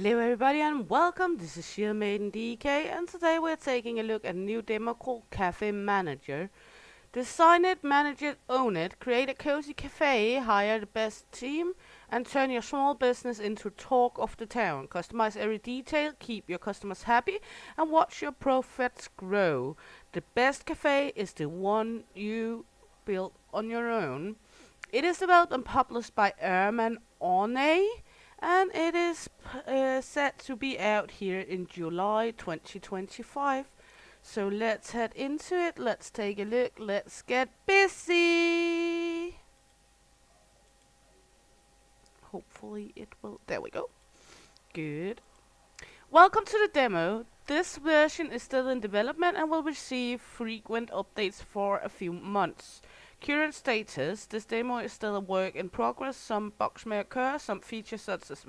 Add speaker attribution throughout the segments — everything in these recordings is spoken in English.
Speaker 1: Hello everybody and welcome, this is Shield Maiden DK and today we're taking a look at a new demo called Café Manager. Design it, manage it, own it, create a cozy cafe, hire the best team and turn your small business into talk of the town. Customize every detail, keep your customers happy and watch your profits grow. The best cafe is the one you build on your own. It is developed and published by Erman Ornay and it is set to be out here in July 2025. So let's head into it, let's take a look, let's get busy. Hopefully it will, there we go. Good. Welcome to the demo. This version is still in development and will receive frequent updates for a few months. Current status, this demo is still a work in progress. Some bugs may occur, some features such as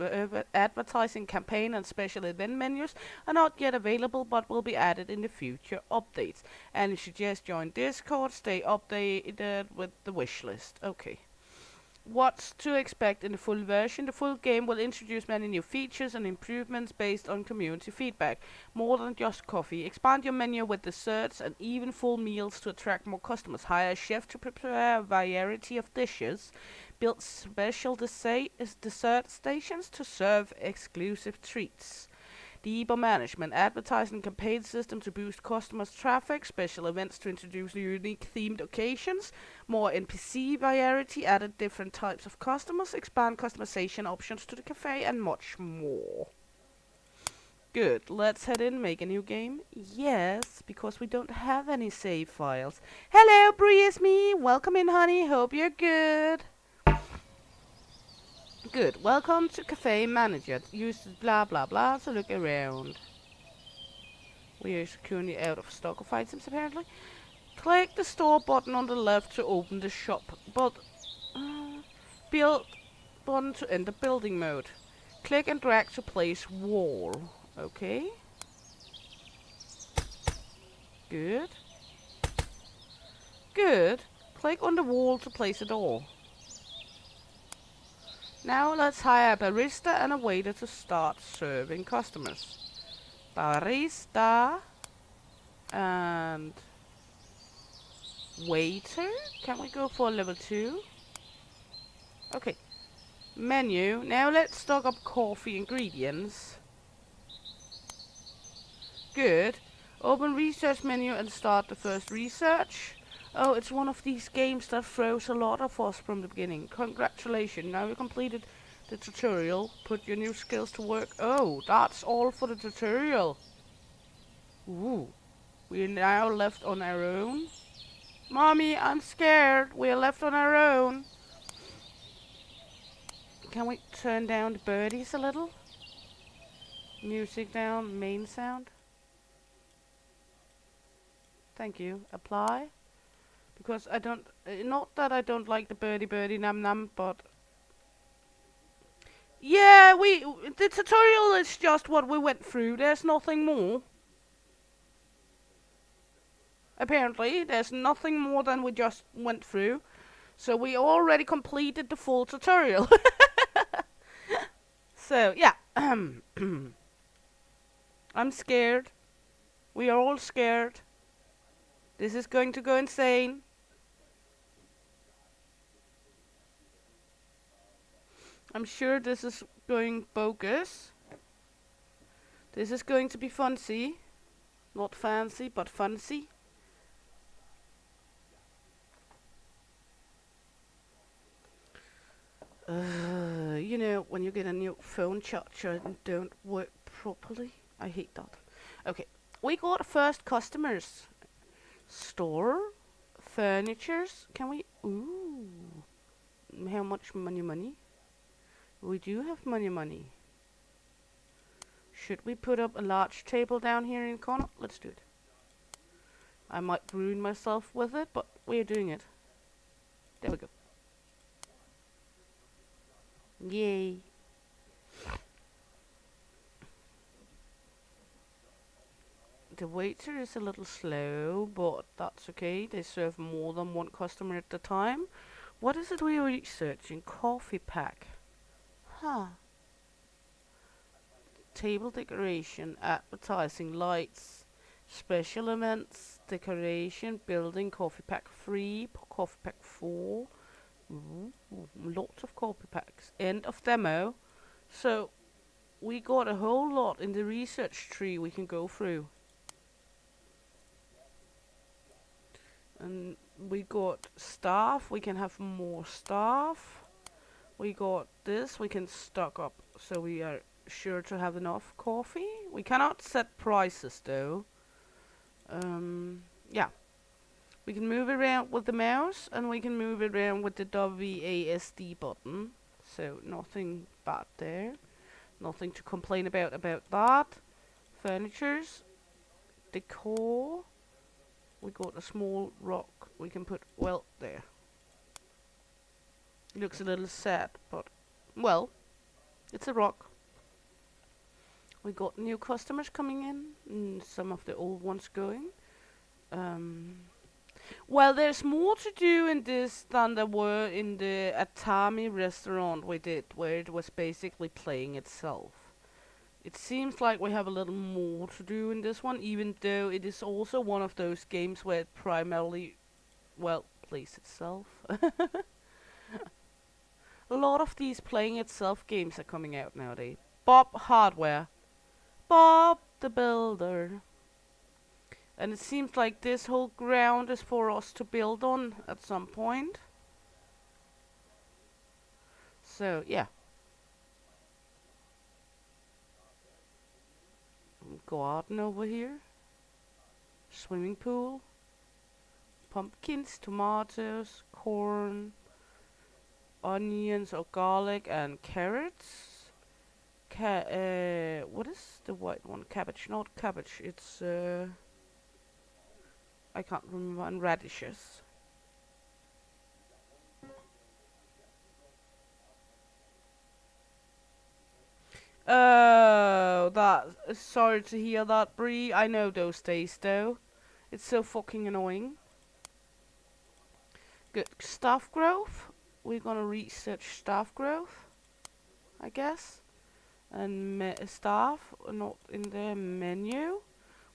Speaker 1: advertising campaign and special event menus are not yet available but will be added in the future updates. And you should just join Discord, stay updated with the wish list. Okay. What's to expect in the full version? The full game will introduce many new features and improvements based on community feedback. More than just coffee. Expand your menu with desserts and even full meals to attract more customers. Hire a chef to prepare a variety of dishes. Build special dessert stations to serve exclusive treats. Deeper management, advertising campaign system to boost customers' traffic, special events to introduce unique themed occasions, more NPC variety, added different types of customers, expand customization options to the cafe, and much more. Good, let's head in, make a new game. Yes, because we don't have any save files. Hello, Bree, it's me. Welcome in, honey. Hope you're good. Good. Welcome to Café Manager. Use blah blah blah to look around. We are currently out of stock of items apparently. Click the store button on the left to open the shop. Build button to enter building mode. Click and drag to place wall. Okay. Good. Good. Click on the wall to place a door. Now let's hire a barista and a waiter to start serving customers. Barista and waiter. Can we go for level 2? Okay. Menu. Now let's stock up coffee ingredients. Good. Open research menu and start the first research. Oh, it's one of these games that throws a lot of us from the beginning. Congratulations, now you completed the tutorial. Put your new skills to work. Oh, that's all for the tutorial. Ooh, we are now left on our own. Mommy, I'm scared. We are left on our own. Can we turn down the birdies a little? Music down, main sound. Thank you. Apply. Because I don't, not that I don't like the birdie nam nam, but yeah, the tutorial is just what we went through. There's nothing more. Apparently, there's nothing more than we just went through. So we already completed the full tutorial. So yeah, I'm scared. We are all scared. This is going to go insane. I'm sure this is going bogus. This is going to be fancy. Not fancy, but fancy. You know, when you get a new phone charger and don't work properly. I hate that. Okay, we got first customers. Store. Furnitures. Can we... Ooh. How much money? We do have money. Should we put up a large table down here in the corner? Let's do it. I might ruin myself with it, but we're doing it. There we go. Yay. The waiter is a little slow, but that's okay. They serve more than one customer at a time. What is it we are researching? Coffee pack. Huh. table decoration, advertising, lights, special events, decoration, building, coffee pack 3, coffee pack 4. Ooh, lots of coffee packs. End of demo. So we got a whole lot in the research tree we can go through. And we got staff, we can have more staff. We got this, we can stock up so we are sure to have enough coffee. We cannot set prices though. Yeah. We can move around with the mouse and we can move around with the WASD button. So nothing bad there. Nothing to complain about that. Furnitures. Decor. We got a small rock we can put, well, there. Looks a little sad, but, well, it's a rock. We got new customers coming in, and some of the old ones going. Well, there's more to do in this than there were in the Atami restaurant we did, where it was basically playing itself. It seems like we have a little more to do in this one, even though it is also one of those games where it primarily, well, plays itself. A lot of these playing itself games are coming out nowadays. Bob Hardware. Bob the Builder. And it seems like this whole ground is for us to build on at some point. So, yeah. Garden over here. Swimming pool. Pumpkins, tomatoes, corn, onions or garlic and carrots. What is the white one? Cabbage, not cabbage. It's I can't remember. And radishes. Oh, that. Sorry to hear that, Bree. I know those days though. It's so fucking annoying. Good. Staff growth. We're gonna research staff growth, I guess. And staff not in the menu.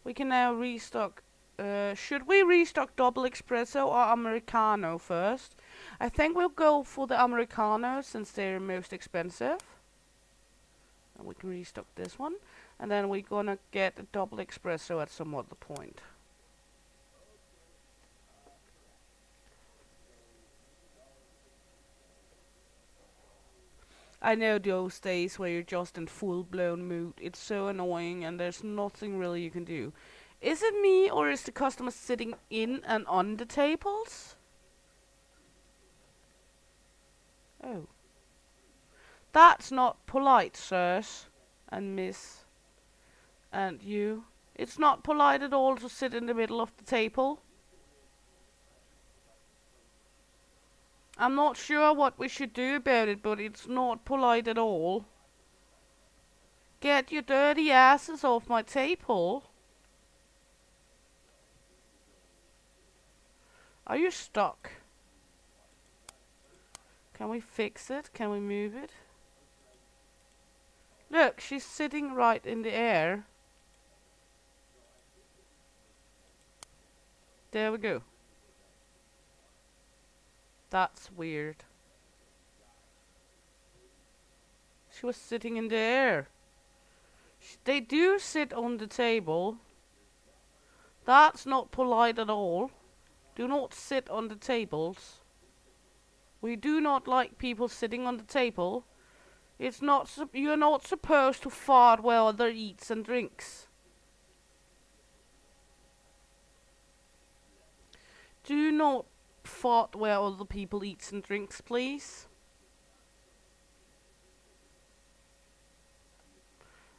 Speaker 1: We can now restock. Should we restock double espresso or americano first? I think we'll go for the americano since they're most expensive. And we can restock this one, and then we're gonna get a double espresso at some other point. I know those days where you're just in full-blown mood. It's so annoying and there's nothing really you can do. Is it me or is the customer sitting in and on the tables? Oh. That's not polite, sirs and miss. And you. It's not polite at all to sit in the middle of the table. I'm not sure what we should do about it, but it's not polite at all. Get your dirty asses off my table. Are you stuck? Can we fix it? Can we move it? Look, she's sitting right in the air. There we go. That's weird. She was sitting in the air. They do sit on the table. That's not polite at all. Do not sit on the tables. We do not like people sitting on the table. It's not. You're not supposed to fart where other eats and drinks. Do not fart where other people eats and drinks, please.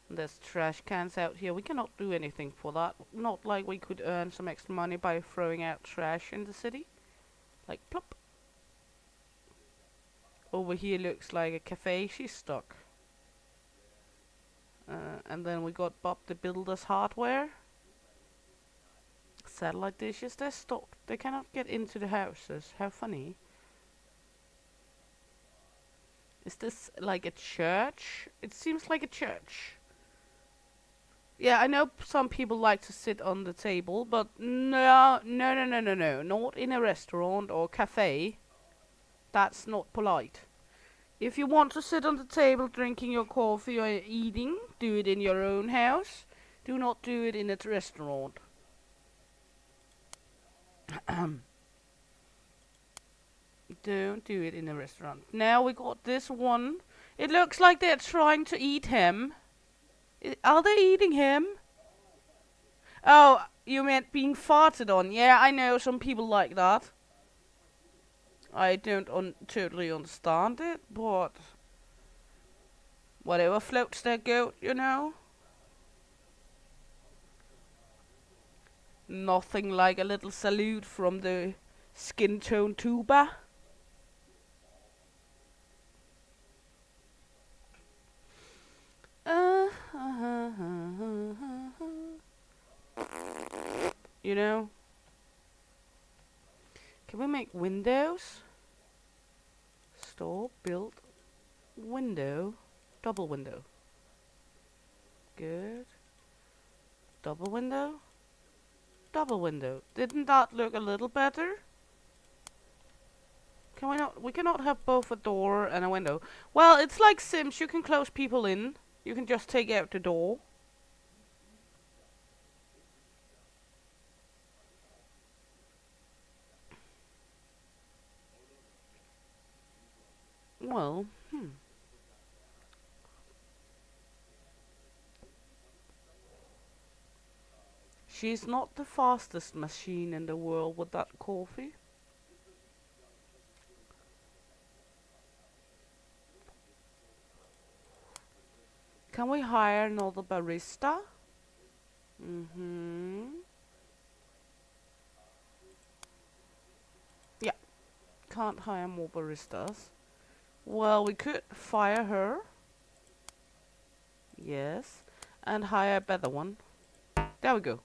Speaker 1: And there's trash cans out here. We cannot do anything for that. Not like we could earn some extra money by throwing out trash in the city. Like plop. Over here looks like a cafe. She's stuck. And then we got Bob the Builder's hardware. Satellite dishes. They're stuck. They cannot get into the houses. How funny. Is this like a church? It seems like a church. Yeah, I know some people like to sit on the table, but no, no, no, no, no, no, not in a restaurant or cafe. That's not polite. If you want to sit on the table drinking your coffee or eating, do it in your own house. Do not do it in a restaurant. Don't do it in a restaurant. Now we got this one. It looks like they're trying to eat him. Are they eating him? Oh, you meant being farted on. Yeah, I know some people like that. I don't totally understand it, but whatever floats their goat, you know? Nothing like a little salute from the skin tone tuba. You know? Can we make windows? Store, build, window, double window. Good. Double window. Double window. Didn't that look a little better? Can we not? We cannot have both a door and a window. Well, it's like Sims. You can close people in. You can just take out the door. Well, She's not the fastest machine in the world with that coffee. Can we hire another barista? Yeah, can't hire more baristas. Well, we could fire her. Yes. And hire a better one. There we go.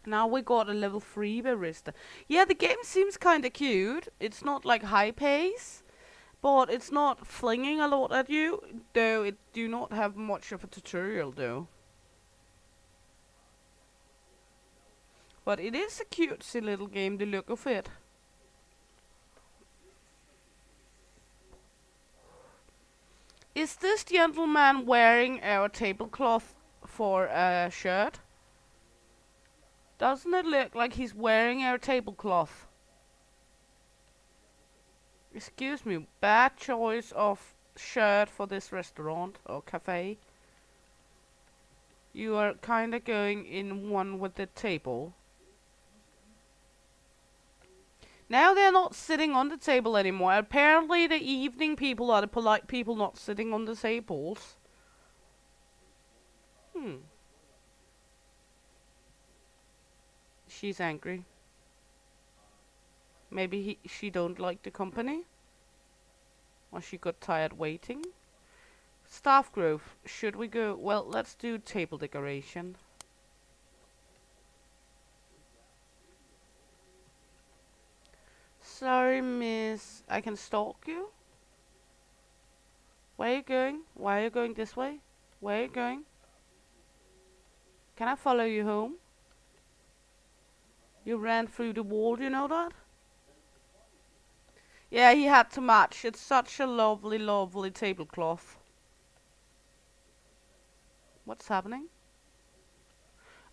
Speaker 1: Now we got a level 3 barista. Yeah, the game seems kinda cute. It's not like high pace, but it's not flinging a lot at you, though it do not have much of a tutorial though. But it is a cutesy little game, the look of it. Is this gentleman wearing our tablecloth for a shirt? Doesn't it look like he's wearing our tablecloth? Excuse me, bad choice of shirt for this restaurant or cafe. You are kinda going in one with the table. Now they're not sitting on the table anymore. Apparently the evening people are the polite people not sitting on the tables. She's angry. Maybe she don't like the company? Or she got tired waiting? Staff growth. Should we go? Well, let's do table decoration. Sorry, miss. I can stalk you? Where are you going? Why are you going this way? Where are you going? Can I follow you home? You ran through the wall, you know that? Yeah, he had to match. It's such a lovely, lovely tablecloth. What's happening?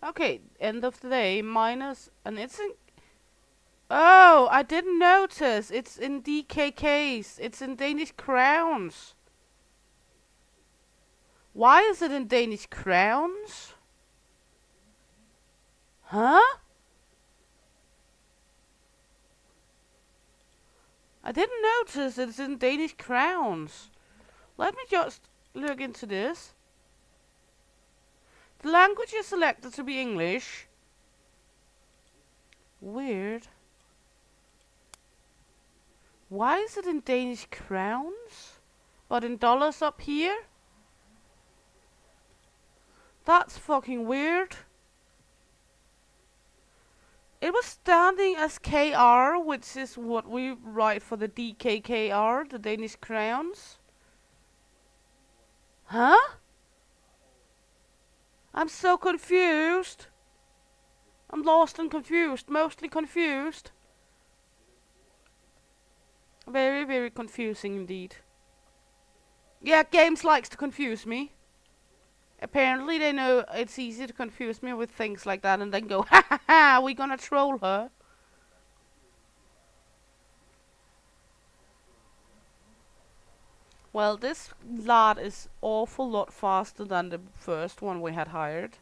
Speaker 1: Okay, end of the day, minus, and it's in... Oh, I didn't notice. It's in DKKs. It's in Danish crowns. Why is it in Danish crowns? Huh? I didn't notice it's in Danish crowns. Let me just look into this. The language is selected to be English. Weird. Why is it in Danish crowns? But in dollars up here? That's fucking weird. It was standing as KR, which is what we write for the DKKR, the Danish crowns. Huh? I'm so confused. I'm lost and confused. Mostly confused. Very, very confusing indeed. Yeah, games likes to confuse me. Apparently they know it's easy to confuse me with things like that and then go, ha ha ha, we gonna troll her. Well, this lad is awful lot faster than the first one we had hired.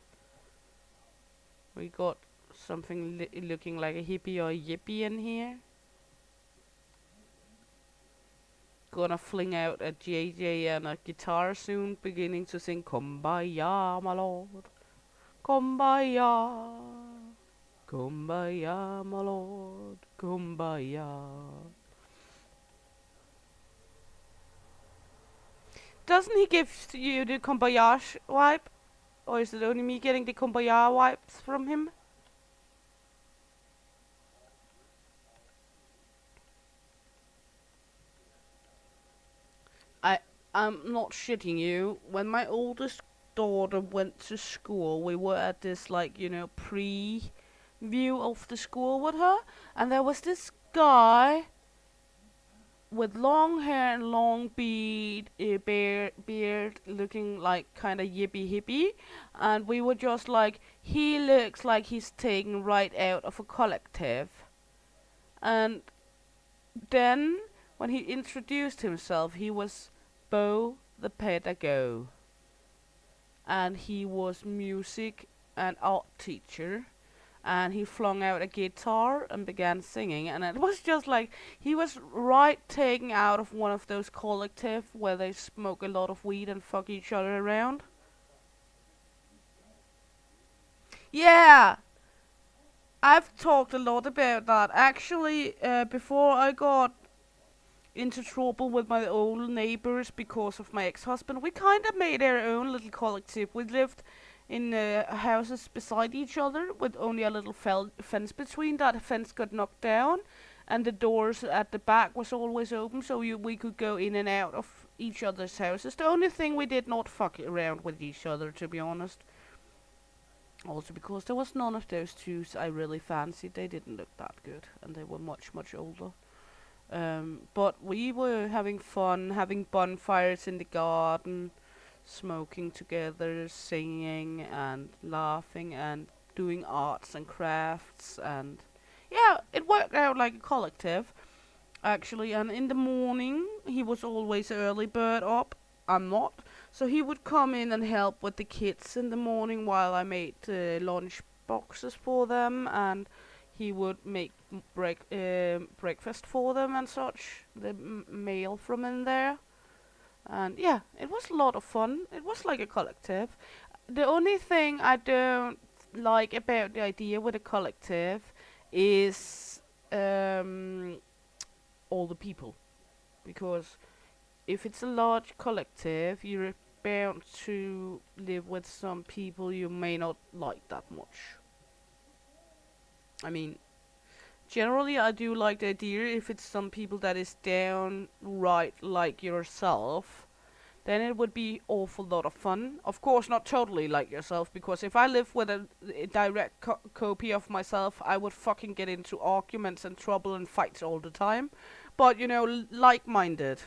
Speaker 1: We got something looking like a hippie or a yippie in here. Gonna fling out a JJ and a guitar soon, beginning to sing Kumbaya, my lord. Kumbaya. Kumbaya, my lord. Kumbaya. Doesn't he give you the Kumbaya wipe? Or is it only me getting the Kumbaya wipes from him? I'm not shitting you. When my oldest daughter went to school, we were at this, like, pre-view of the school with her. And there was this guy with long hair and long beard, looking like kind of yippy hippie. And we were just like, he looks like he's taken right out of a collective. And then, when he introduced himself, he was Bo the pedagogue, and he was music and art teacher, and he flung out a guitar and began singing, and it was just like he was right taken out of one of those collective where they smoke a lot of weed and fuck each other around. Yeah, I've talked a lot about that. Actually, before I got into trouble with my old neighbors because of my ex-husband, we kind of made our own little collective. We lived in houses beside each other with only a little fence between. That fence got knocked down, and the doors at the back was always open, so we could go in and out of each other's houses. The only thing we did not fuck around with each other, to be honest. Also because there was none of those twos I really fancied. They didn't look that good, and they were much, much older. But we were having fun, having bonfires in the garden, smoking together, singing and laughing and doing arts and crafts, and yeah, it worked out like a collective, actually. And in the morning, he was always early bird up. I'm not. So he would come in and help with the kids in the morning while I made lunch boxes for them, and he would make breakfast for them and such, the mail from in there. And yeah, it was a lot of fun. It was like a collective. The only thing I don't like about the idea with a collective is all the people. Because if it's a large collective, you're bound to live with some people you may not like that much. I mean, generally, I do like the idea if it's some people that is downright like yourself, then it would be awful lot of fun. Of course, not totally like yourself, because if I live with a direct copy of myself, I would fucking get into arguments and trouble and fights all the time. But, like-minded.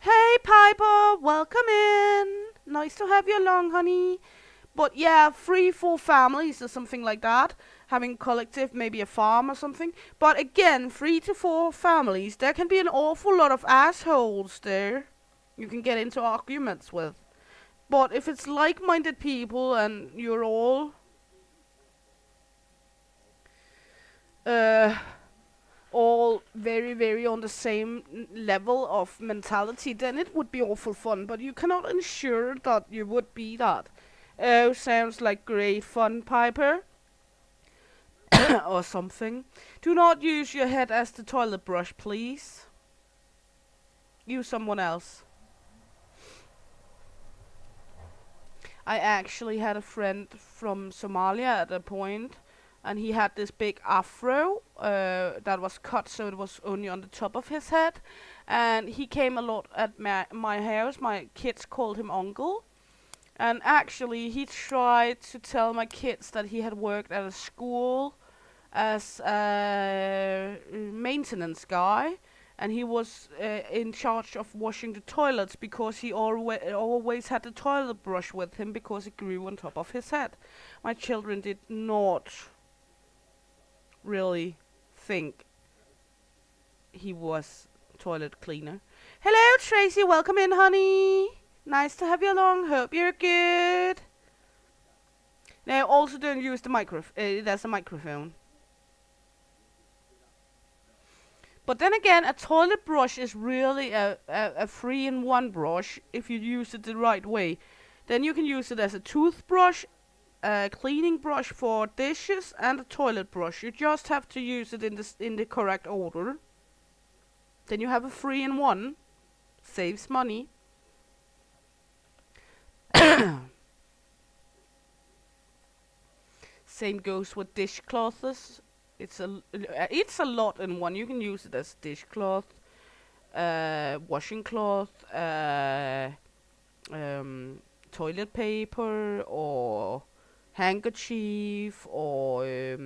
Speaker 1: Hey, Piper, welcome in. Nice to have you along, honey. But yeah, 3-4 families or something like that. Having collective, maybe a farm or something. But again, 3 to 4 families, there can be an awful lot of assholes there. You can get into arguments with. But if it's like-minded people and you're all very, very on the same level of mentality, then it would be awful fun. But you cannot ensure that you would be that. Oh, sounds like great fun, Piper. Or something. Do not use your head as the toilet brush, please. Use someone else. I actually had a friend from Somalia at a point, and he had this big afro that was cut so it was only on the top of his head. and he came a lot at my house. My kids called him uncle. And actually, he tried to tell my kids that he had worked at a school as a maintenance guy, and he was in charge of washing the toilets because he always had the toilet brush with him because it grew on top of his head. My children did not really think he was toilet cleaner. Hello, Tracy. Welcome in, honey. Nice to have you along. Hope you're good. Now, also don't use the there's a microphone. But then again, a toilet brush is really a 3-in-1 brush if you use it the right way. Then you can use it as a toothbrush, a cleaning brush for dishes, and a toilet brush. You just have to use it in the correct order. Then you have a 3-in-1. Saves money. Same goes with dishcloths. It's a lot in one. You can use it as dishcloth, washing cloth, toilet paper, or handkerchief, or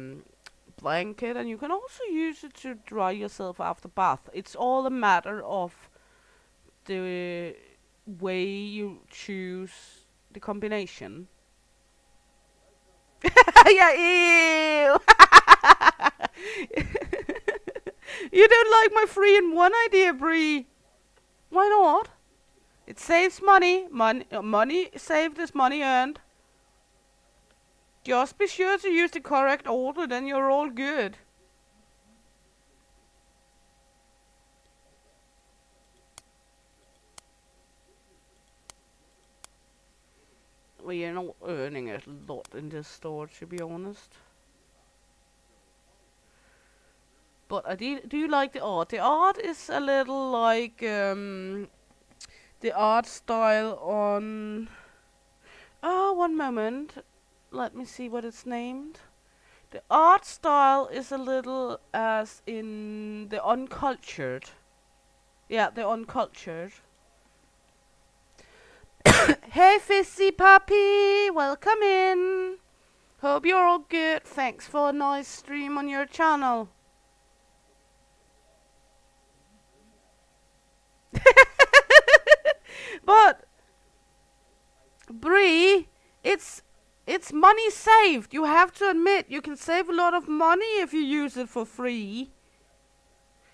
Speaker 1: blanket, and you can also use it to dry yourself after bath. It's all a matter of the way you choose the combination. Yeah, ew. You don't like my 3-in-1 idea, Bree? Why not? It saves money. Money saved is money earned. Just be sure to use the correct order, then you're all good. We are not earning a lot in this store, to be honest. But I do like the art. The art is a little like the art style on. Oh, one moment. Let me see what it's named. The art style is a little as in the uncultured. Yeah, the uncultured. Hey, Fizzy Puppy! Welcome in! Hope you're all good. Thanks for a nice stream on your channel. But, Bree, it's money saved. You have to admit, you can save a lot of money if you use it for free.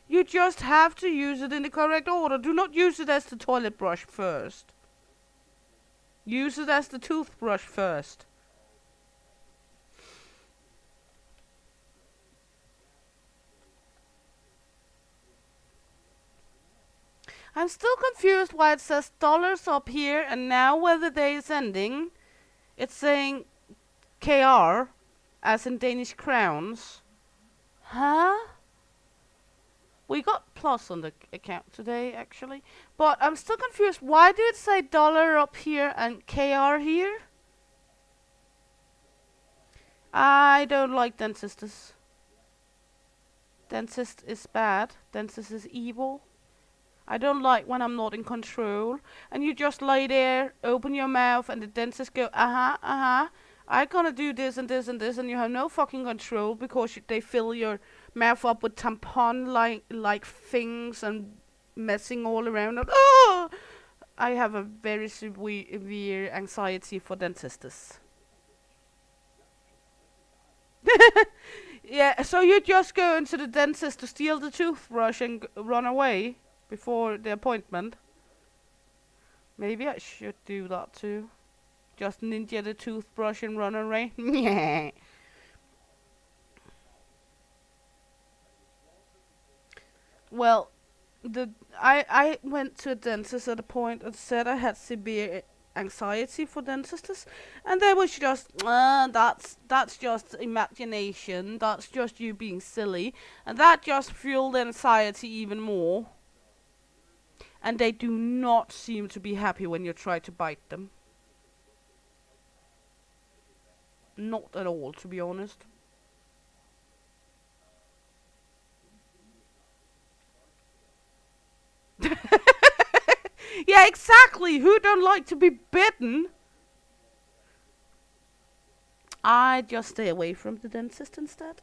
Speaker 1: You just have to use it in the correct order. Do not use it as the toilet brush first. Use it as the toothbrush first. I'm still confused why it says dollars up here, and now where the day is ending, it's saying KR, as in Danish crowns. Huh? We got plus on the account today, actually. But I'm still confused. Why do it say dollar up here and KR here? I don't like dentists. Dentist is bad. Dentist is evil. I don't like when I'm not in control. And you just lay there, open your mouth, and the dentist go, I'm gonna do this and this and this, and you have no fucking control because they fill your mouth up with tampon like things and messing all around. And, oh! I have a very severe anxiety for dentists. Yeah, so you just go into the dentist to steal the toothbrush and run away before the appointment. Maybe I should do that too. Just ninja the toothbrush and run away. Well, I went to a dentist at a point and said I had severe anxiety for dentists, and they was just that's just imagination, that's just you being silly, and that just fueled anxiety even more. And they do not seem to be happy when you try to bite them. Not at all, to be honest. Yeah, exactly. Who don't like to be bitten? I just stay away from the dentist instead.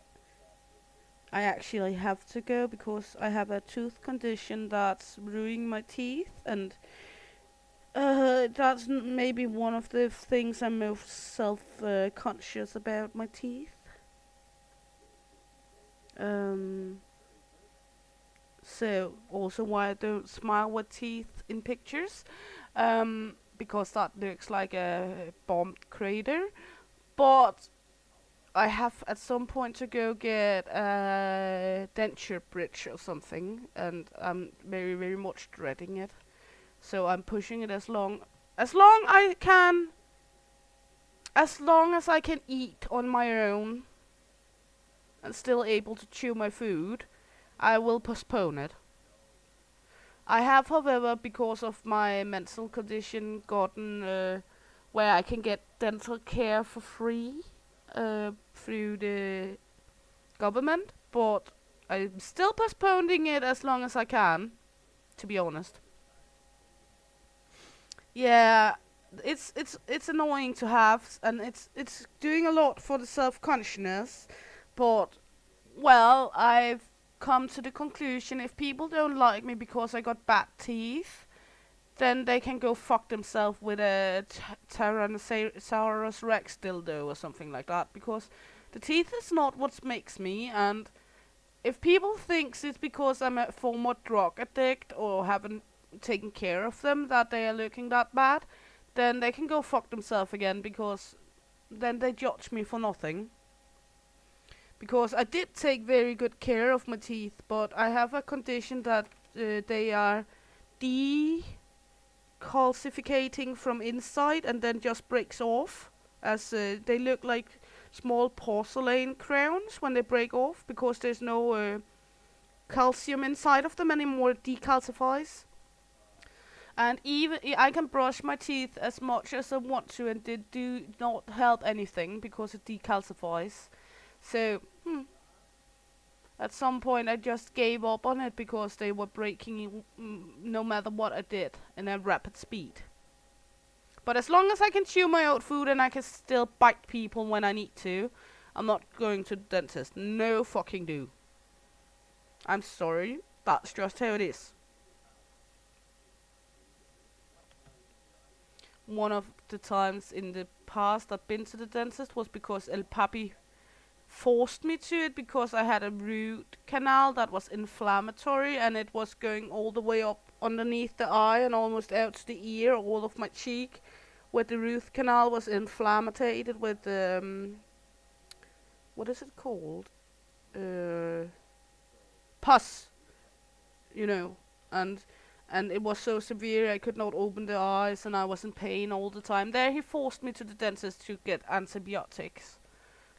Speaker 1: I actually have to go because I have a tooth condition that's ruining my teeth, and that's maybe one of the things I'm most self-conscious about, my teeth. Um, so also why I don't smile with teeth in pictures, because that looks like a bomb crater. But I have at some point to go get a denture bridge or something, and I'm very, very much dreading it. So I'm pushing it as long I can, as long as I can eat on my own and still able to chew my food, I will postpone it. I have, however, because of my mental condition, gotten where I can get dental care for free through the government, but I'm still postponing it as long as I can, to be honest. Yeah, it's annoying to have, and it's doing a lot for the self consciousness, but well, I've come to the conclusion if people don't like me because I got bad teeth, then they can go fuck themselves with a Tyrannosaurus Rex dildo or something like that, because the teeth is not what makes me, and if people thinks it's because I'm a former drug addict or haven't taken care of them that they are looking that bad, then they can go fuck themselves again, because then they judge me for nothing. Because I did take very good care of my teeth, but I have a condition that they are decalcificating from inside and then just breaks off, as they look like small porcelain crowns when they break off, because there's no calcium inside of them anymore. It decalcifies. And even I can brush my teeth as much as I want to, and they do not help anything because it decalcifies. So, at some point I just gave up on it because they were breaking no matter what I did in a rapid speed. But as long as I can chew my own food and I can still bite people when I need to, I'm not going to the dentist. No fucking do. I'm sorry. That's just how it is. One of the times in the past I've been to the dentist was because El Papi forced me to it, because I had a root canal that was inflammatory and it was going all the way up underneath the eye and almost out to the ear, all of my cheek, where the root canal was inflamed with what is it called? Pus, you know, and it was so severe I could not open the eyes and I was in pain all the time. There he forced me to the dentist to get antibiotics.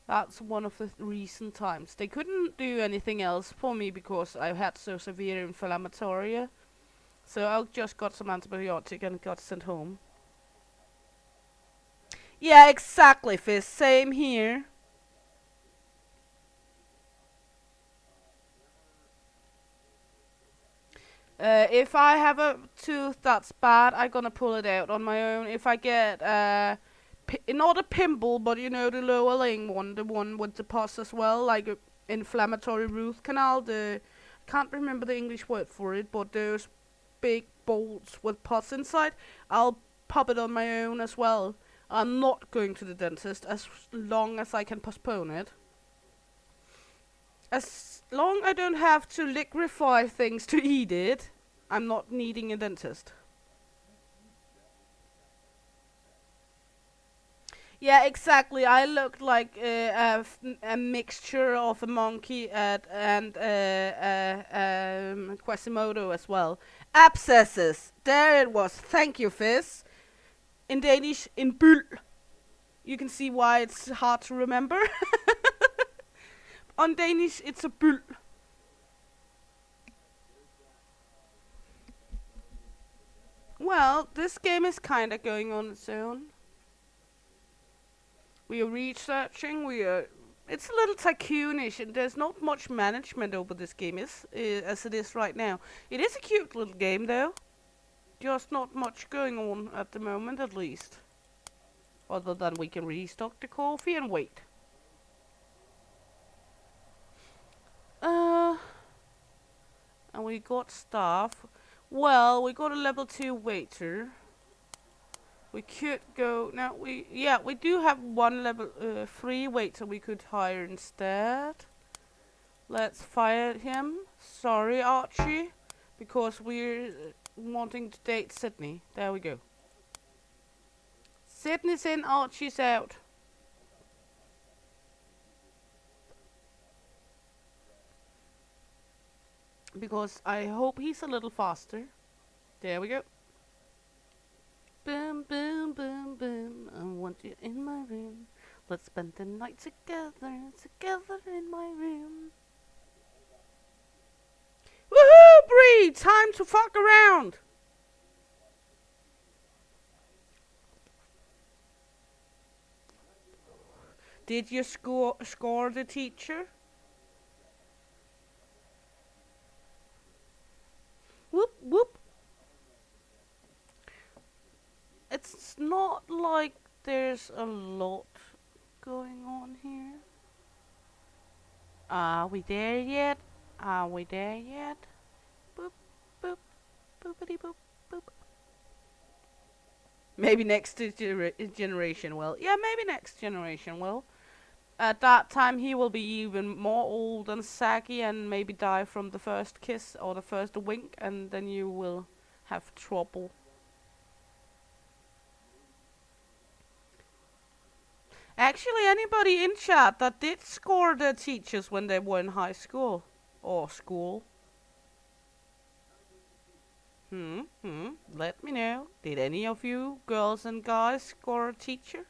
Speaker 1: That's one of the recent times. They couldn't do anything else for me because I had so severe inflammatory. So I just got some antibiotic and got sent home. Yeah, exactly, Fizz. Same here. If I have a tooth that's bad, I'm gonna pull it out on my own. If I get not a pimple, but you know, the lower laying one, the one with the pus as well, like a inflammatory root canal. The can't remember the English word for it, but those big bolts with pus inside, I'll pop it on my own as well. I'm not going to the dentist as long as I can postpone it. As long I don't have to liquefy things to eat it, I'm not needing a dentist. Yeah, exactly. I looked like a mixture of a monkey and Quasimodo as well. Abscesses. There it was. Thank you, Fizz. In Danish, in bull. You can see why it's hard to remember. On Danish, it's a bull. Well, this game is kinda going on its own. We are researching, it's a little tycoonish, and there's not much management over this game as it is right now. It is a cute little game though. just not much going on at the moment, at least. Other than we can restock the coffee and wait. And we got staff. Well, we got a level 2 waiter. We could go now. We do have one level 3 waiter we could hire instead. Let's fire him. Sorry, Archie, because we're wanting to date Sydney. There we go. Sydney's in, Archie's out. Because I hope he's a little faster. There we go. Boom, boom, boom, boom. I want you in my room. Let's spend the night together, together in my room. Woohoo, Bree! Time to fuck around! Did you score the teacher? Whoop, whoop. It's not like there's a lot going on here. Are we there yet? Are we there yet? Boop, boop, boopity boop, boop. Maybe next generation will. Yeah, maybe next generation will. At that time, he will be even more old and saggy and maybe die from the first kiss or the first wink, and then you will have trouble. Actually, anybody in chat that did score their teachers when they were in high school or school? Let me know. Did any of you girls and guys score a teacher?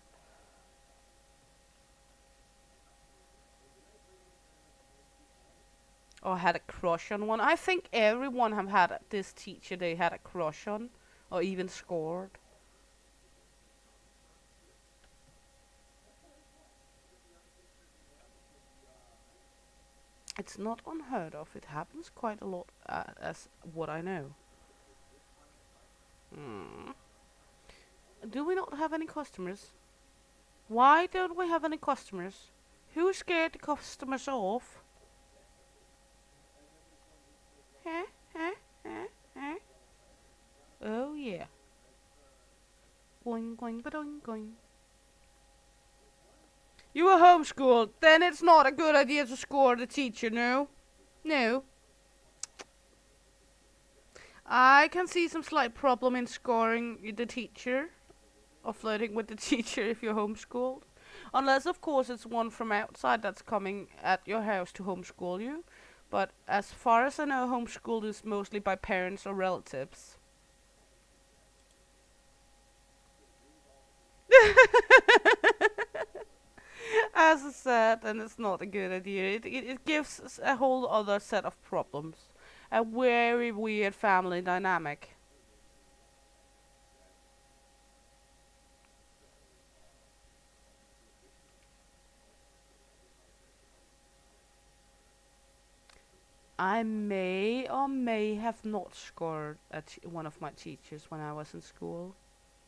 Speaker 1: Or had a crush on one? I think everyone have had this teacher they had a crush on, or even scored. It's not unheard of. It happens quite a lot, as what I know. Do we not have any customers? Why don't we have any customers? Who scared the customers off? Oh yeah. Going, going, ba-doing, going. You were homeschooled, then it's not a good idea to score the teacher, no? No. I can see some slight problem in scoring the teacher, or flirting with the teacher if you're homeschooled. Unless, of course, it's one from outside that's coming at your house to homeschool you. But as far as I know, homeschooled is mostly by parents or relatives. As I said, and it's not a good idea. It gives us a whole other set of problems. A very weird family dynamic. I may or may have not scored at one of my teachers when I was in school.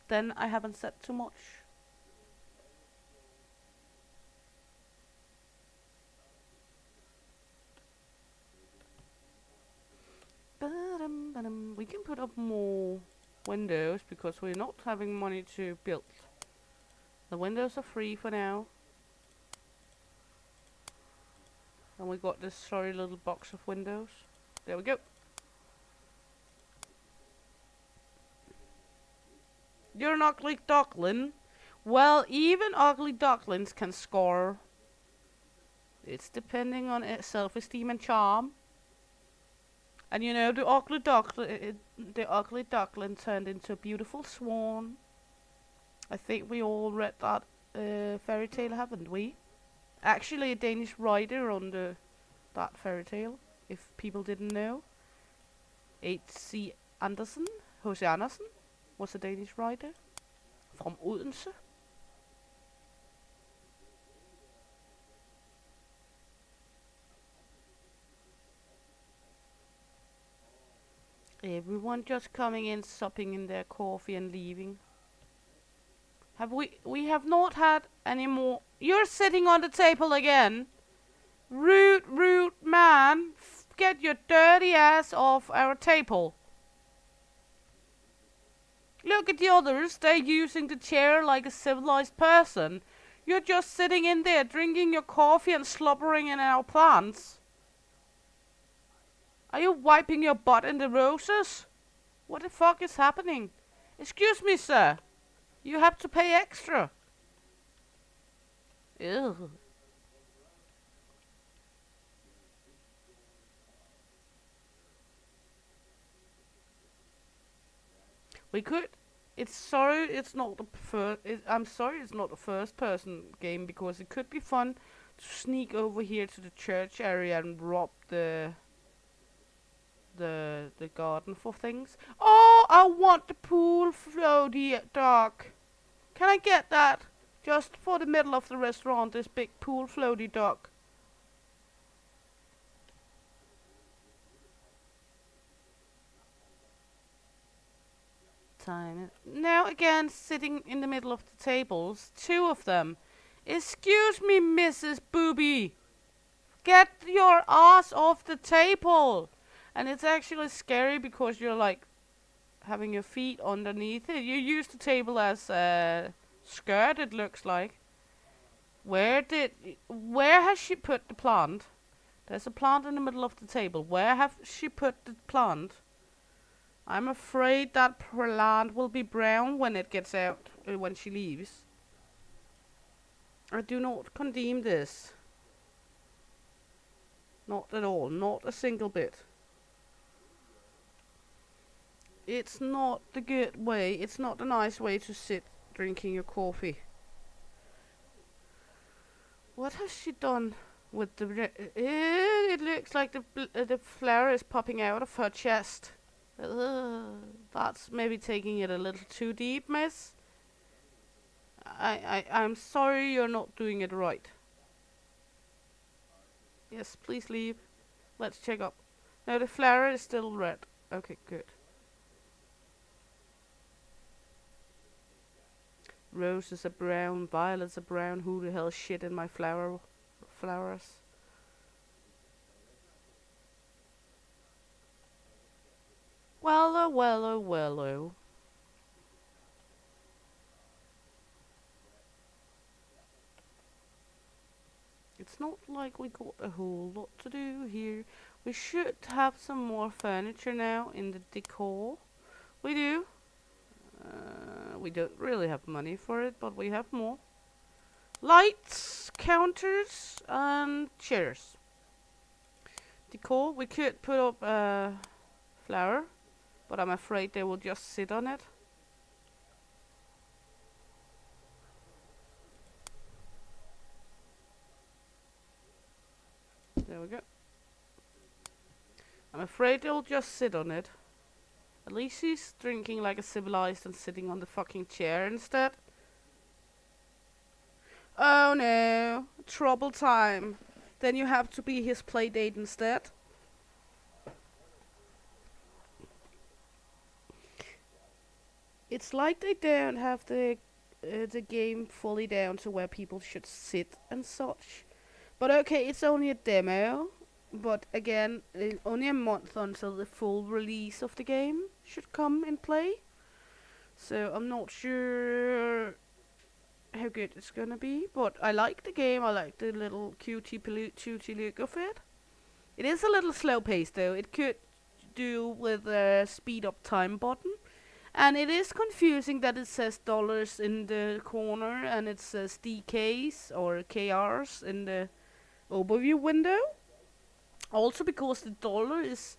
Speaker 1: Then I haven't said too much. We can put up more windows because we're not having money to build. The windows are free for now. And we got this sorry little box of windows. There we go. You're an ugly duckling. Well, even ugly ducklings can score. It's depending on self-esteem and charm. And you know, the ugly duckling turned into a beautiful swan. I think we all read that fairy tale, haven't we? Actually, a Danish writer on that fairy tale, if people didn't know. H.C. Andersen, H.C. Andersen, was a Danish writer from Odense. Everyone just coming in, supping in their coffee and leaving. We have not had any more. You're sitting on the table again. Rude, rude man. Get your dirty ass off our table. Look at the others. They're using the chair like a civilized person. You're just sitting in there drinking your coffee and slobbering in our plants. Are you wiping your butt in the roses? What the fuck is happening? Excuse me, sir. You have to pay extra. Ew. We could. I'm sorry, it's not the first-person game because it could be fun to sneak over here to the church area and rob the garden for things. Oh, I want the pool floaty duck. Can I get that? Just for the middle of the restaurant, this big pool floaty duck. Time. Now again, sitting in the middle of the tables, two of them. Excuse me, Mrs. Booby. Get your ass off the table. And it's actually scary because you're like having your feet underneath it. You use the table as a skirt, it looks like. Where has she put the plant? There's a plant in the middle of the table. Where have she put the plant? I'm afraid that plant will be brown when it gets out, when she leaves. I do not condemn this. Not at all. Not a single bit. It's not the good way. It's not the nice way to sit drinking your coffee. What has she done with the... it looks like the flower is popping out of her chest. That's maybe taking it a little too deep, miss. I'm sorry you're not doing it right. Yes, please leave. Let's check up. No, the flower is still red. Okay, good. Roses are brown, violets are brown. Who the hell shit in my flowers? Wello, wello, wello. It's not like we got a whole lot to do here. We should have some more furniture now in the decor. We do. We don't really have money for it, but we have more. Lights, counters, and chairs. Decor, we could put up a flower, but I'm afraid they will just sit on it. There we go. I'm afraid they'll just sit on it. At least he's drinking like a civilized and sitting on the fucking chair instead. Oh no, trouble time. Then you have to be his playdate instead. It's like they don't have the game fully down to where people should sit and such. But okay, it's only a demo. But again, only a month until the full release of the game should come in play. So I'm not sure how good it's gonna be. But I like the game. I like the little cutie look of it. It is a little slow paced though. It could do with a speed up time button. And it is confusing that it says dollars in the corner and it says DKs or KRs in the overview window. Also because the dollar is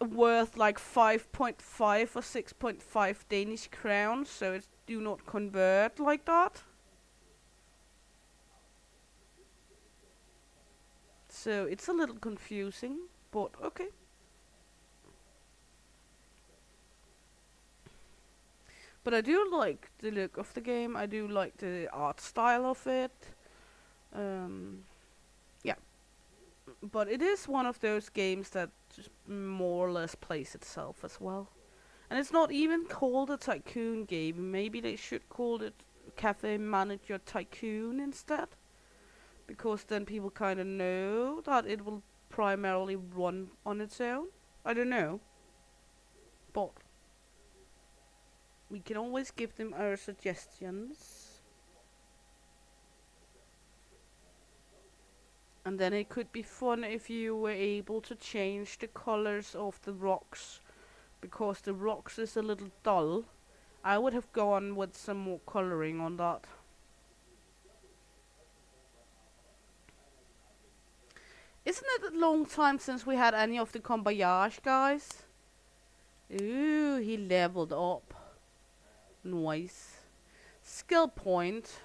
Speaker 1: worth like 5.5 or 6.5 Danish crowns, so it do not convert like that. So it's a little confusing, but okay. But I do like the look of the game. I do like the art style of it. Yeah. But it is one of those games that just more or less plays itself as well. And it's not even called a tycoon game. Maybe they should call it Cafe Manager Tycoon instead. Because then people kind of know that it will primarily run on its own. I don't know. But we can always give them our suggestions. And then it could be fun if you were able to change the colors of the rocks. Because the rocks is a little dull. I would have gone with some more coloring on that. Isn't it a long time since we had any of the Combayage guys? Ooh, he leveled up. Nice. Skill point.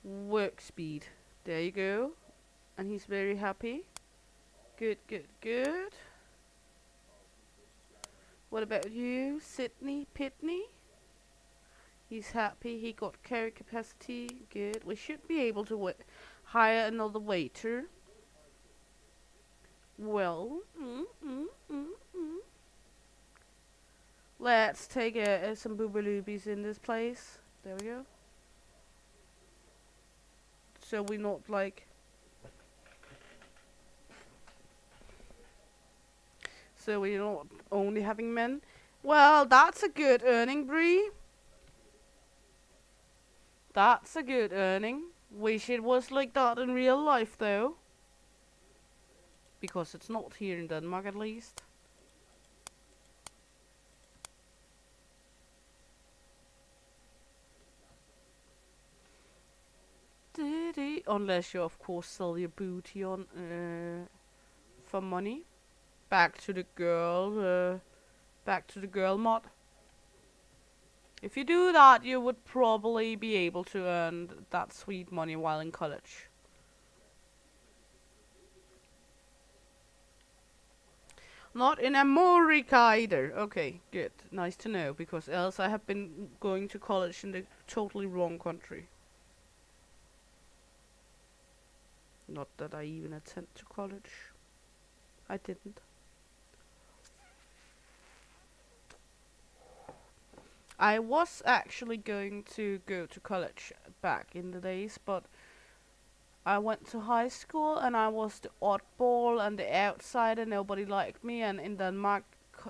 Speaker 1: Work speed. There you go. And he's very happy. Good, good, good. What about you, Sydney Pitney? He's happy. He got carry capacity. Good. We should be able to hire another waiter. Well, let's take some boobaloobies in this place. There we go. So we're not like... So we're not only having men. Well, that's a good earning, Bree. That's a good earning. Wish it was like that in real life, though. Because it's not here in Denmark, at least. Unless you, of course, sell your booty on for money. Back to the girl mod. If you do that, you would probably be able to earn that sweet money while in college. Not in America either. Okay, good. Nice to know, because else I have been going to college in the totally wrong country. Not that I even attend to college. I didn't. I was actually going to go to college back in the days, but I went to high school and I was the oddball and the outsider. Nobody liked me, and in Denmark,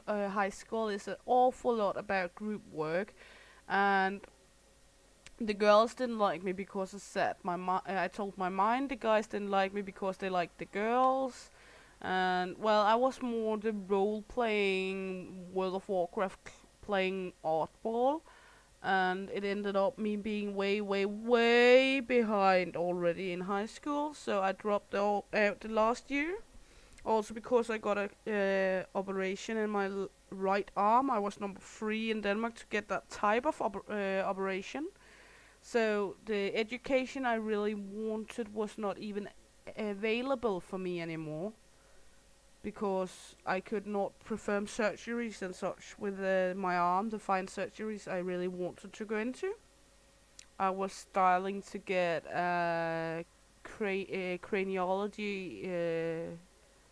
Speaker 1: high school is an awful lot about group work, and the girls didn't like me because I told my mind. The guys didn't like me because they liked the girls. And well, I was more the role-playing World of Warcraft playing oddball, and it ended up me being way behind already in high school. So I dropped out the last year. Also because I got a operation in my right arm. I was number 3 in Denmark to get that type of operation. So the education I really wanted was not even available for me anymore, because I could not perform surgeries and such with my arm, the fine surgeries I really wanted to go into. I was styling to get a craniology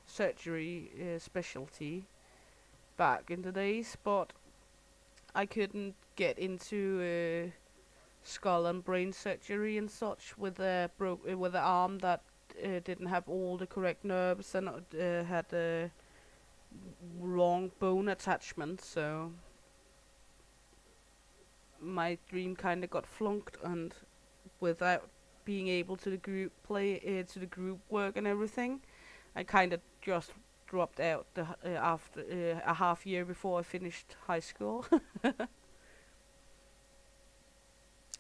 Speaker 1: surgery specialty back in the days, but I couldn't get into skull and brain surgery and such with a with an arm that didn't have all the correct nerves and had a wrong bone attachment. So my dream kind of got flunked, and without being able to the group work and everything, I kind of just dropped out after a half year before I finished high school.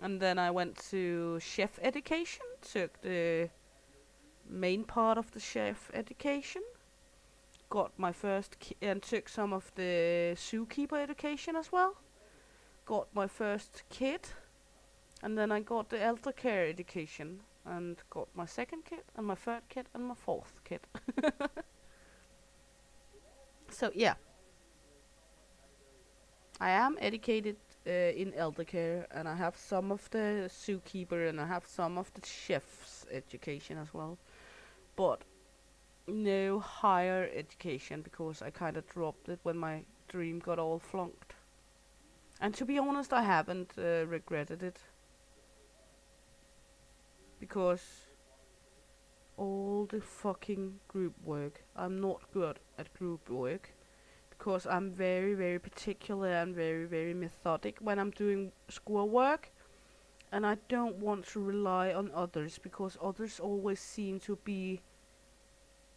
Speaker 1: And then I went to chef education, took the main part of the chef education, got my first and took some of the zookeeper education as well, got my first kid, and then I got the elder care education, and got my second kid, and my third kid, and my fourth kid. So yeah, I am educated in elder care, and I have some of the zookeeper, and I have some of the chef's education as well. but no higher education because I kind of dropped it when my dream got all flunked. And to be honest, I haven't regretted it because all the fucking group work. I'm not good at group work because I'm very, very particular and very, very methodic when I'm doing schoolwork. And I don't want to rely on others because others always seem to be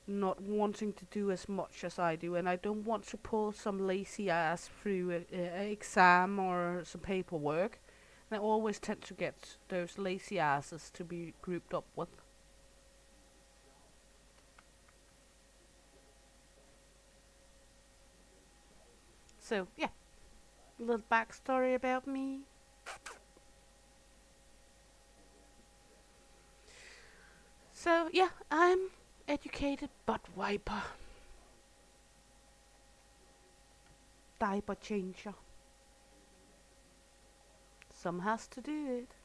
Speaker 1: not wanting to do as much as I do, and I don't want to pull some lazy ass through a exam or some paperwork. And I always tend to get those lazy asses to be grouped up with. So yeah, a little backstory about me. So yeah, I'm educated butt wiper, diaper changer. Some has to do it.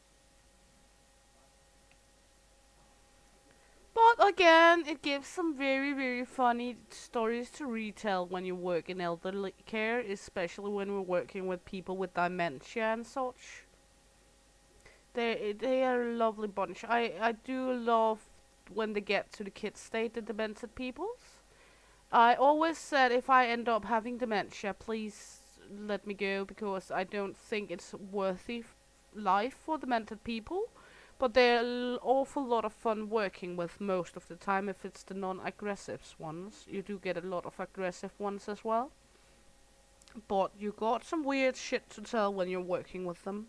Speaker 1: But again, it gives some very, very funny stories to retell when you work in elderly care, especially when we're working with people with dementia and such. They are a lovely bunch. I do love when they get to the kid state, the demented peoples. I always said if I end up having dementia, please let me go because I don't think it's worthy life for demented people. But they're an awful lot of fun working with most of the time if it's the non-aggressive ones. You do get a lot of aggressive ones as well. But you got some weird shit to tell when you're working with them.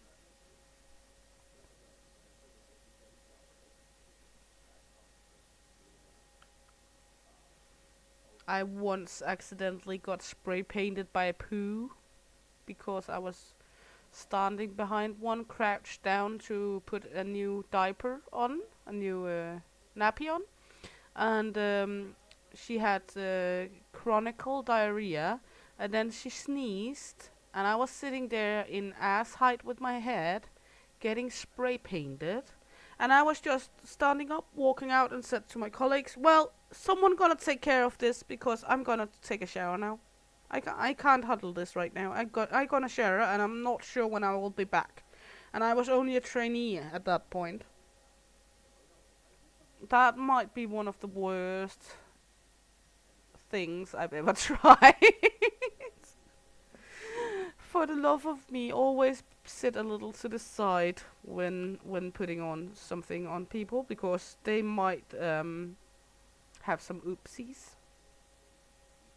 Speaker 1: I once accidentally got spray painted by a poo because I was standing behind one, crouched down to put a new diaper on, a new nappy on, and she had chronicle diarrhea, and then she sneezed, and I was sitting there in ass height with my head, getting spray painted, and I was just standing up, walking out, and said to my colleagues, "Well, someone gonna take care of this because I'm gonna take a shower now. I can't handle this right now. I gonna shower, and I'm not sure when I will be back." And I was only a trainee at that point. That might be one of the worst things I've ever tried. For the love of me, always sit a little to the side when putting on something on people because they might have some oopsies.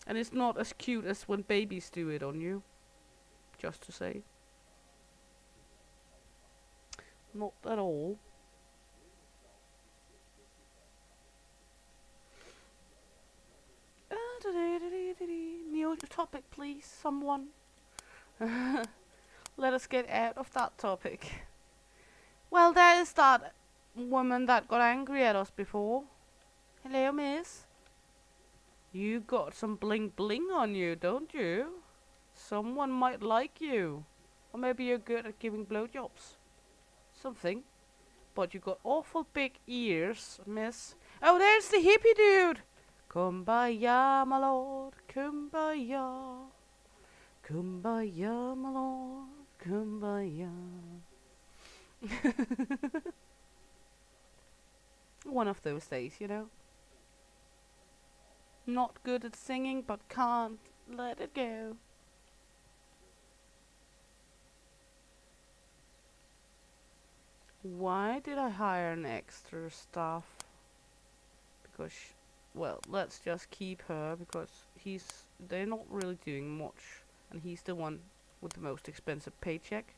Speaker 1: And it's not as cute as when babies do it on you. Just to say. Not at all. New topic, please, someone. Let us get out of that topic. Well, there is that woman that got angry at us before. Hello, miss. You got some bling bling on you, don't you? Someone might like you. Or maybe you're good at giving blowjobs. Something. But you got awful big ears, miss. Oh, there's the hippie dude! Kumbaya, my lord, kumbaya. Kumbaya, my lord, kumbaya. One of those days, you know. Not good at singing, but can't let it go. Why did I hire an extra staff? Because, well, let's just keep her because they're not really doing much. And he's the one with the most expensive paycheck.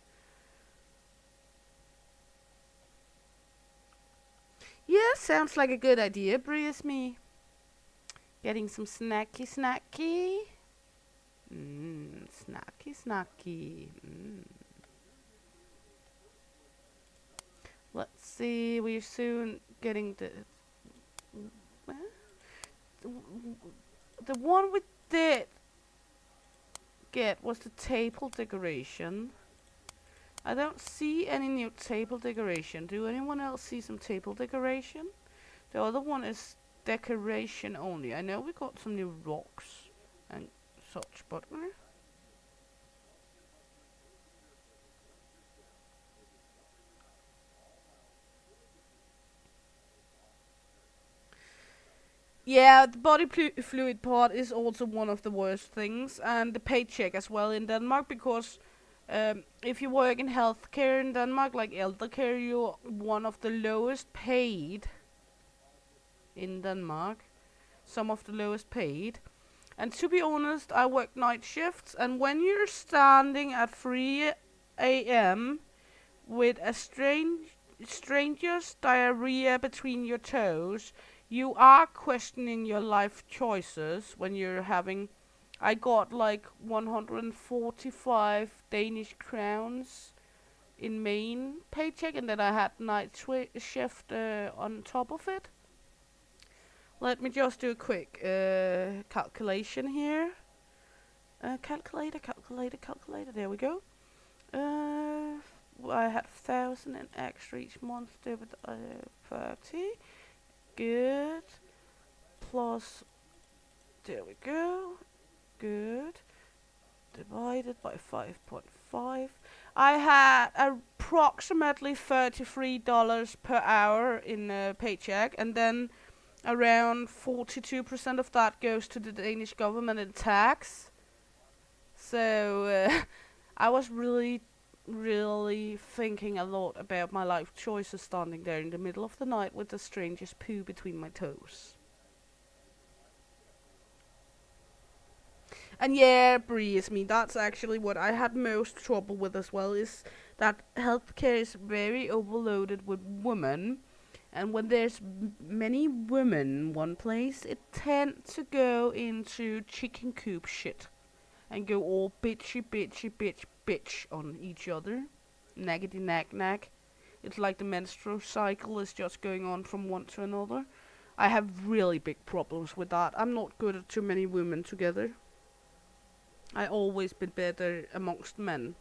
Speaker 1: Yeah, sounds like a good idea, breeze me. Getting some snacky. Snacky. Let's see, we're soon getting the one we did get was the table decoration. I don't see any new table decoration. Do anyone else see some table decoration? The other one is decoration only. I know we got some new rocks and such, but yeah, the body fluid part is also one of the worst things, and the paycheck as well in Denmark, because if you work in healthcare in Denmark, like elder care, you're one of the lowest paid in Denmark. Some of the lowest paid. And to be honest, I work night shifts, and when you're standing at 3 a.m. with a stranger's diarrhea between your toes, you are questioning your life choices when you're having. I got like 145 Danish crowns in main paycheck, and then I had night shift on top of it. Let me just do a quick calculation here. Calculator. There we go. I had 1,000 in extra each month divided by 30. Good. Plus, there we go. Good. Divided by 5.5. I had approximately $33 per hour in a paycheck, and then around 42% of that goes to the Danish government in tax. So I was really thinking a lot about my life choices standing there in the middle of the night with the strangest poo between my toes. And yeah, breeze me. That's actually what I had most trouble with as well, is that healthcare is very overloaded with women. And when there's many women in one place, it tends to go into chicken coop shit. And go all bitch on each other. Naggity nag. It's like the menstrual cycle is just going on from one to another. I have really big problems with that. I'm not good at too many women together. I always been better amongst men.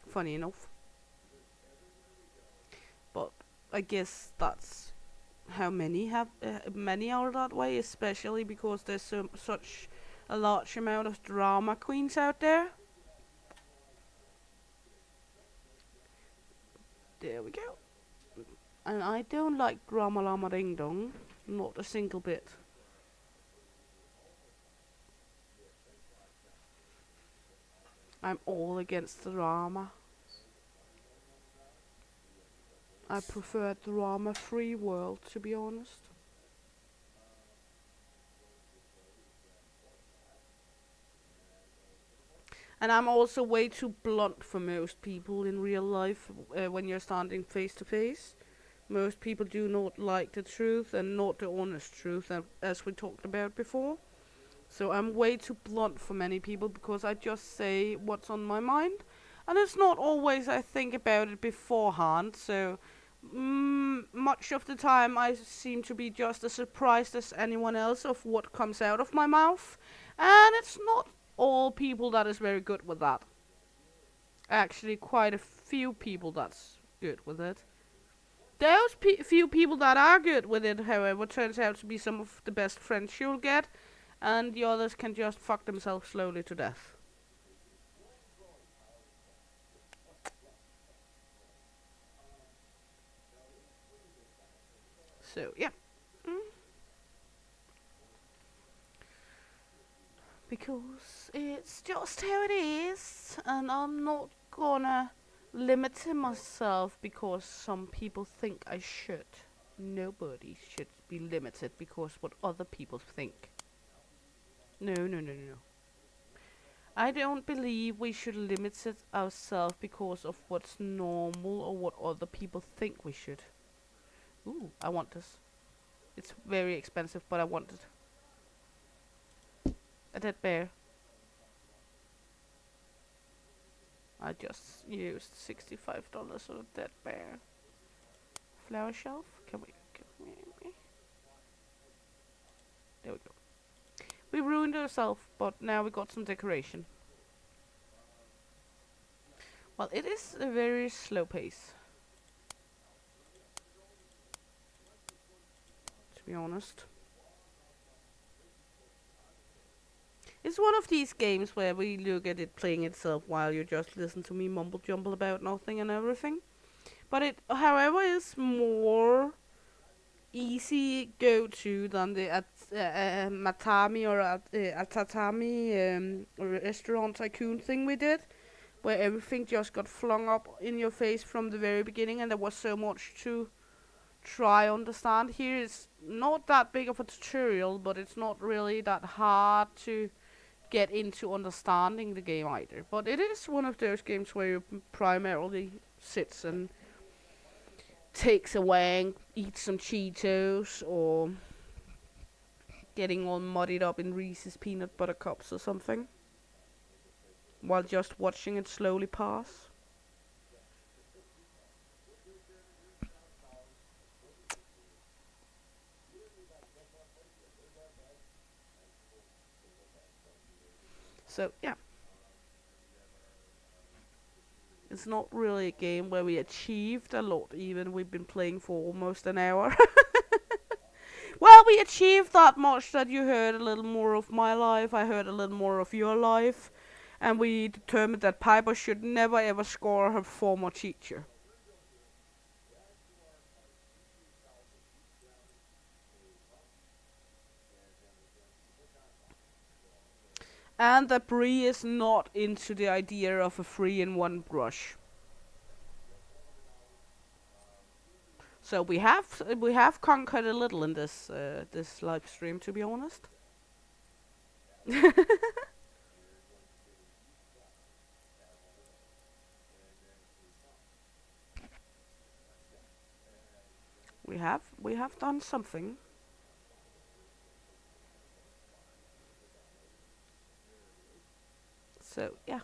Speaker 1: Funny enough. But I guess that's how many are that way, especially because there's such a large amount of drama queens out there. There we go. And I don't like drama llama ding dong, not a single bit. I'm all against the drama. I prefer a drama-free world, to be honest. And I'm also way too blunt for most people in real life when you're standing face to face. Most people do not like the truth and not the honest truth, as we talked about before. So I'm way too blunt for many people because I just say what's on my mind. And it's not always I think about it beforehand, so much of the time I seem to be just as surprised as anyone else of what comes out of my mouth. And it's not all people that is very good with that. Actually, quite a few people that's good with it. Those few people that are good with it, however, turns out to be some of the best friends you'll get, and the others can just fuck themselves slowly to death. So, yeah. Because it's just how it is, and I'm not gonna limit myself because some people think I should. Nobody should be limited because what other people think. No. I don't believe we should limit it ourselves because of what's normal or what other people think we should. Ooh, I want this. It's very expensive, but I want it. A dead bear. I just used $65 on a dead bear. Flower shelf? Can we? There we go. We ruined ourselves, but now we got some decoration. Well, it is a very slow pace. be honest. It's one of these games where we look at it playing itself while you just listen to me mumble jumble about nothing and everything. But it, however, is more easy go to than the Matami or Atatami restaurant tycoon thing we did, where everything just got flung up in your face from the very beginning, and there was so much to try understand. Here is not that big of a tutorial, but it's not really that hard to get into understanding the game either. But it is one of those games where you primarily sits and takes a wang, eats some Cheetos, or getting all muddied up in Reese's peanut butter cups or something, while just watching it slowly pass. So yeah, it's not really a game where we achieved a lot, even we've been playing for almost an hour. Well, we achieved that much that you heard a little more of my life, I heard a little more of your life, and we determined that Piper should never ever score her former teacher. And that Bree is not into the idea of a 3-in-1 brush. So we have conquered a little in this live stream, to be honest. we have done something. So yeah,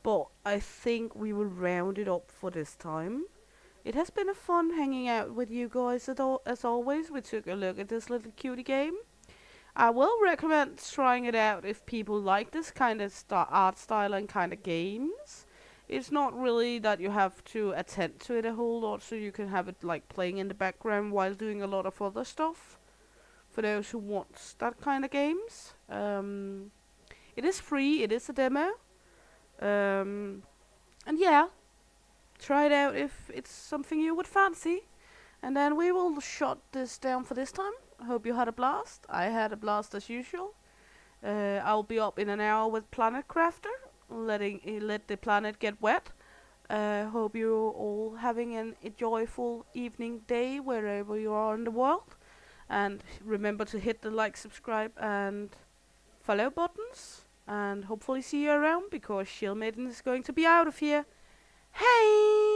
Speaker 1: but I think we will round it up for this time. It has been a fun hanging out with you guys as always. We took a look at this little cutie game. I will recommend trying it out if people like this kind of art style and kind of games. It's not really that you have to attend to it a whole lot, so you can have it like playing in the background while doing a lot of other stuff. For those who want that kind of games, it is free. It is a demo, and yeah, try it out if it's something you would fancy. And then we will shut this down for this time. I hope you had a blast. I had a blast as usual. I'll be up in an hour with Planet Crafter, let the planet get wet. Hope you're all having a joyful evening, day, wherever you are in the world. And remember to hit the like, subscribe, and follow buttons. And hopefully see you around, because Shield Maiden is going to be out of here. Hey!